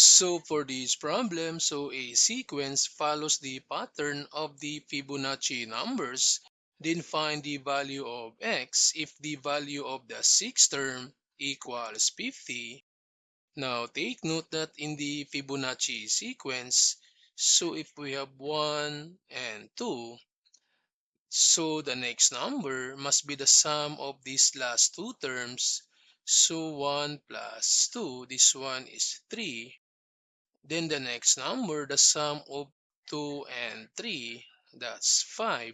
So for this problem, a sequence follows the pattern of the Fibonacci numbers. Then find the value of x if the value of the sixth term equals 50. Now take note that in the Fibonacci sequence, if we have 1 and 2, so the next number must be the sum of these last two terms. So 1 plus 2, this one is 3. Then the next number, the sum of 2 and 3, that's 5.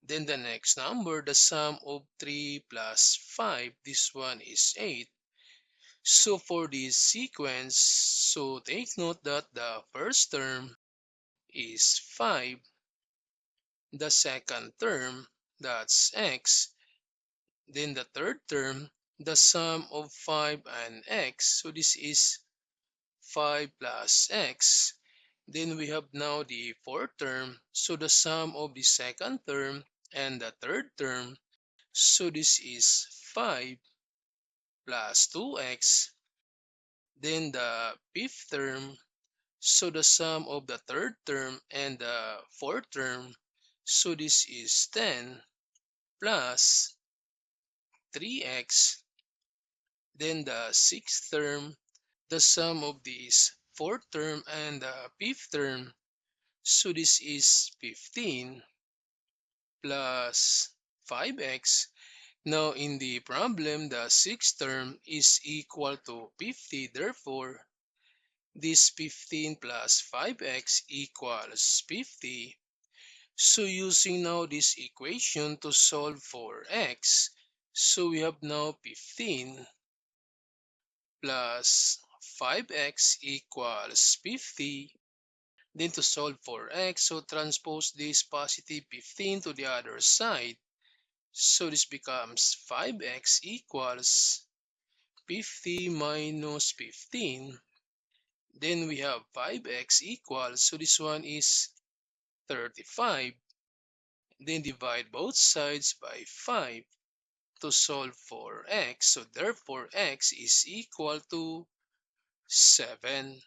Then the next number, the sum of 3 plus 5, this one is 8. So for this sequence, take note that the first term is 5. The second term, that's x. Then the third term, the sum of 5 and x. So this is 5 plus x. Then we have now the fourth term. So the sum of the second term and the third term. So this is 5 plus 2x. Then the fifth term. So the sum of the third term and the fourth term. So this is 10 plus 3x. Then the sixth term, the sum of this fourth term and the fifth term. So this is 15 plus 5x. Now in the problem, the sixth term is equal to 50. Therefore, this 15 plus 5x equals 50. So using now this equation to solve for x, so we have now 15 plus 5x equals 50. Then to solve for x, so transpose this positive 15 to the other side. So this becomes 5x equals 50 minus 15. Then we have 5x equals, so this one is 35. Then divide both sides by 5 to solve for x. So therefore x is equal to 7.